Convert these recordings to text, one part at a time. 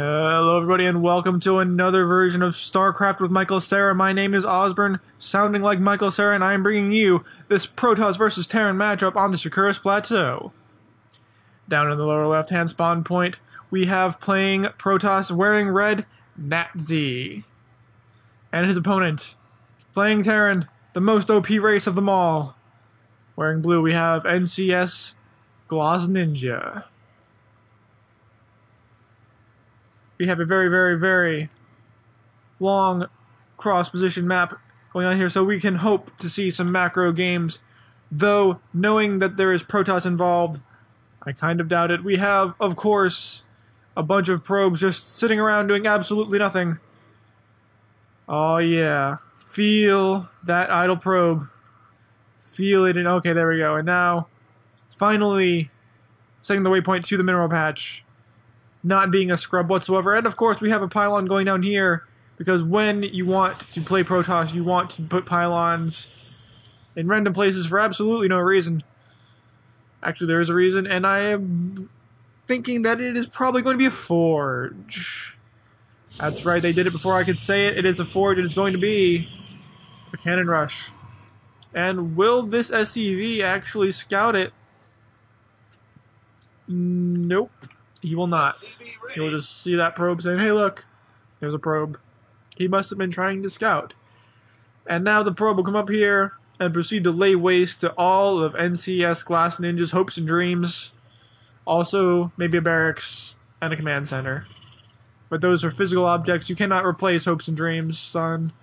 Hello everybody and welcome to another version of Starcraft with Michael Cera. My name is Osborne, sounding like Michael Cera, and I am bringing you this Protoss vs Terran matchup on the Shakuris Plateau. Down in the lower left hand spawn point, we have playing Protoss wearing red, NatZy. And his opponent, playing Terran, the most OP race of them all. Wearing blue we have NCS Gloss Ninja. We have a very long cross-position map going on here, so we can hope to see some macro games. Though, knowing that there is Protoss involved, I kind of doubt it. We have, of course, a bunch of probes just sitting around doing absolutely nothing. Oh yeah. Feel that idle probe. Feel it, and okay, there we go. And now, finally, setting the waypoint to the mineral patch. Not being a scrub whatsoever. And of course we have a pylon going down here, because when you want to play Protoss, you want to put pylons in random places for absolutely no reason. Actually, there is a reason, and I am thinking that it is probably going to be a forge. That's right, they did it before I could say it. It is a forge. It is going to be a cannon rush. And will this SCV actually scout it? Nope. He will not. He will just see that probe saying, hey look, there's a probe. He must have been trying to scout. And now the probe will come up here and proceed to lay waste to all of NCS Glass Ninja's hopes and dreams. Also, maybe a barracks and a command center. But those are physical objects. You cannot replace hopes and dreams, son.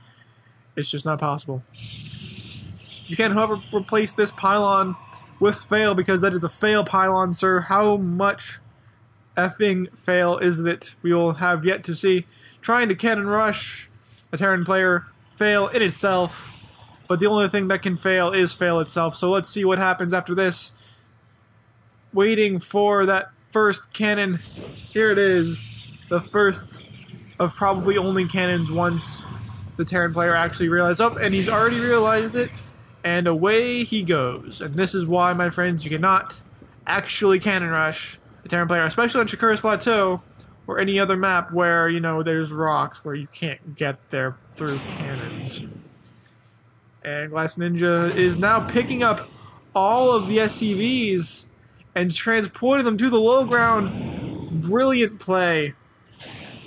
It's just not possible. You can't, however, replace this pylon with fail, because that is a fail pylon, sir. How much effing fail is that we will have yet to see. Trying to cannon rush a Terran player, fail in itself, but the only thing that can fail is fail itself. So let's see what happens after this. Waiting for that first cannon. Here it is. The first of probably only cannons once the Terran player actually realized. Oh, and he's already realized it, and away he goes. And this is why, my friends, you cannot actually cannon rush a Terran player, especially on Shakuris Plateau, or any other map where, you know, there's rocks where you can't get there through cannons. And Glass Ninja is now picking up all of the SCVs and transporting them to the low ground. Brilliant play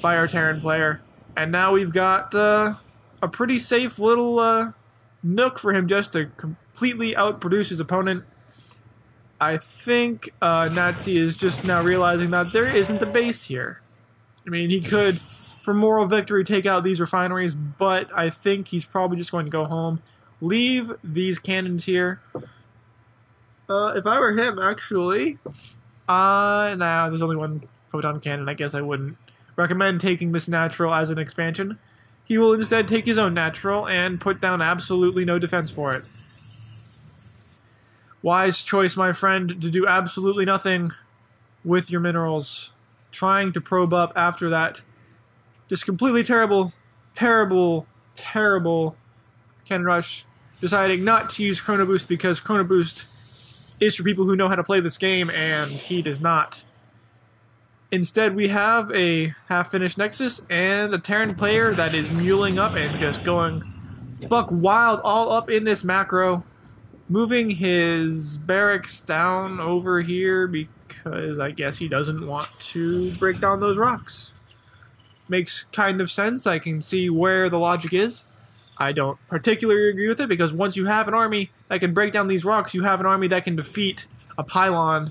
by our Terran player. And now we've got a pretty safe little nook for him just to completely outproduce his opponent. I think NatZy is just now realizing that there isn't a base here. I mean, he could, for moral victory, take out these refineries, but I think he's probably just going to go home, leave these cannons here. If I were him, actually, nah, there's only one photon cannon. I guess I wouldn't recommend taking this natural as an expansion. He will instead take his own natural and put down absolutely no defense for it. Wise choice, my friend, to do absolutely nothing with your minerals. Trying to probe up after that. Just completely terrible cannon rush. Deciding not to use Chrono Boost because Chrono Boost is for people who know how to play this game, and he does not. Instead, we have a half-finished Nexus and a Terran player that is muling up and just going buck wild all up in this macro. Moving his barracks down over here because I guess he doesn't want to break down those rocks. Makes kind of sense. I can see where the logic is. I don't particularly agree with it, because once you have an army that can break down these rocks, you have an army that can defeat a pylon.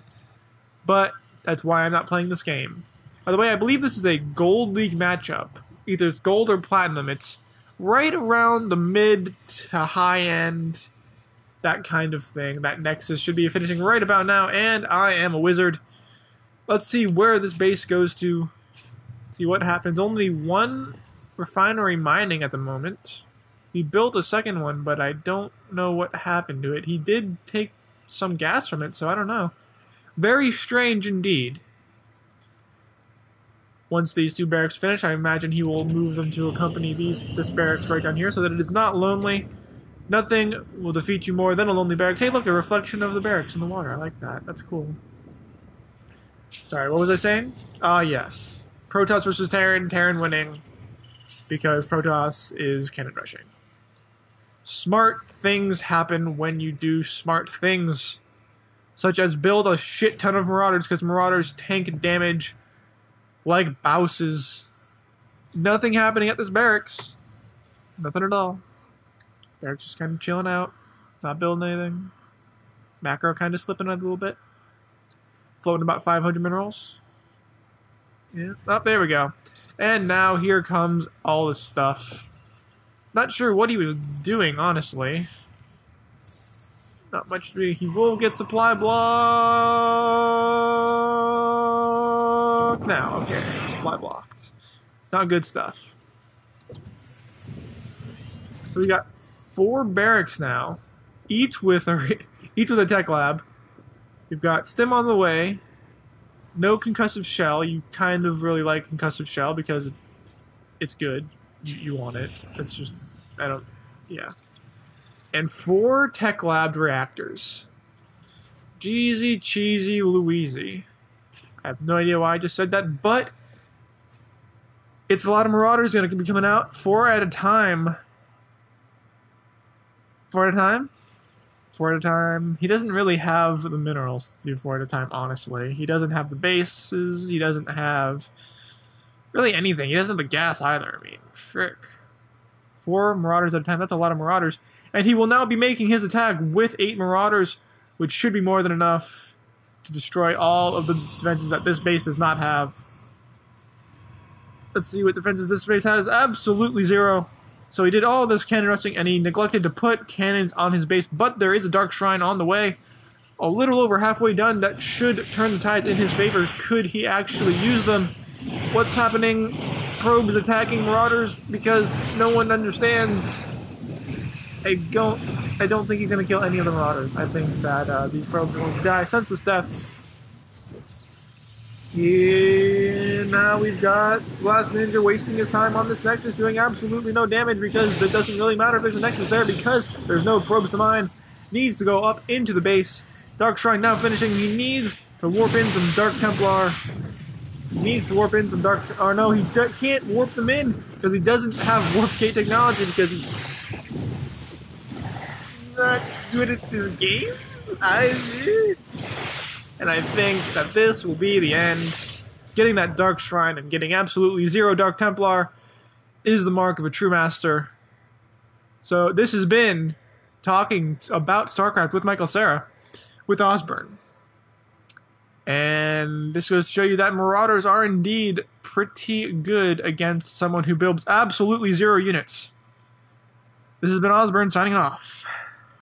But that's why I'm not playing this game. By the way, I believe this is a Gold League matchup. Either it's Gold or Platinum. It's right around the mid to high end. That kind of thing. That Nexus should be finishing right about now, and I am a wizard. Let's see where this base goes to. See what happens. Only one refinery mining at the moment. He built a second one, but I don't know what happened to it. He did take some gas from it, so I don't know. Very strange indeed. Once these two barracks finish, I imagine he will move them to accompany this barracks right down here, so that it is not lonely. Nothing will defeat you more than a lonely barracks. Hey, look, a reflection of the barracks in the water. I like that. That's cool. Sorry, what was I saying? Ah, yes. Protoss versus Terran. Terran winning because Protoss is cannon rushing. Smart things happen when you do smart things, such as build a shit ton of Marauders, because Marauders tank damage like bouses. Nothing happening at this barracks. Nothing at all. They're just kind of chilling out, not building anything. Macro kind of slipping a little bit. Floating about 500 minerals. Yeah, oh, there we go. And now here comes all this stuff. Not sure what he was doing, honestly. Not much. He will get supply block now. Okay, supply blocked. Not good stuff. So we got 4 barracks now, each with a tech lab. We've got stim on the way. No concussive shell. You kind of really like concussive shell because it's good. You want it. It's just, yeah. And 4 tech lab reactors. Jeezy, cheesy, Louisey. I have no idea why I just said that, but it's a lot of Marauders going to be coming out 4 at a time. 4 at a time? 4 at a time. He doesn't really have the minerals to do 4 at a time, honestly. He doesn't have the bases. He doesn't have really anything. He doesn't have the gas either. I mean, frick. 4 Marauders at a time. That's a lot of Marauders. And he will now be making his attack with 8 Marauders, which should be more than enough to destroy all of the defenses that this base does not have. Let's see what defenses this base has. Absolutely 0. So he did all this cannon rushing, and he neglected to put cannons on his base, but there is a Dark Shrine on the way. A little over halfway done. That should turn the tide in his favor. Could he actually use them? What's happening? Probes attacking Marauders because no one understands. I don't think he's going to kill any of the Marauders. I think that these probes are going to die. Senseless deaths. Yeah, now we've got Blast Ninja wasting his time on this Nexus, doing absolutely no damage because it doesn't really matter if there's a Nexus there because there's no probes to mine. Needs to go up into the base. Dark Shrine now finishing. He needs to warp in some Dark Templar. He needs to warp in some Dark... Oh no, he can't warp them in because he doesn't have Warp Gate technology because he's not good at this game. And I think that this will be the end. Getting that Dark Shrine and getting absolutely 0 Dark Templar is the mark of a true master. So this has been talking about StarCraft with Michael Cera, with Osborne. And this goes to show you that Marauders are indeed pretty good against someone who builds absolutely 0 units. This has been Osborne signing off.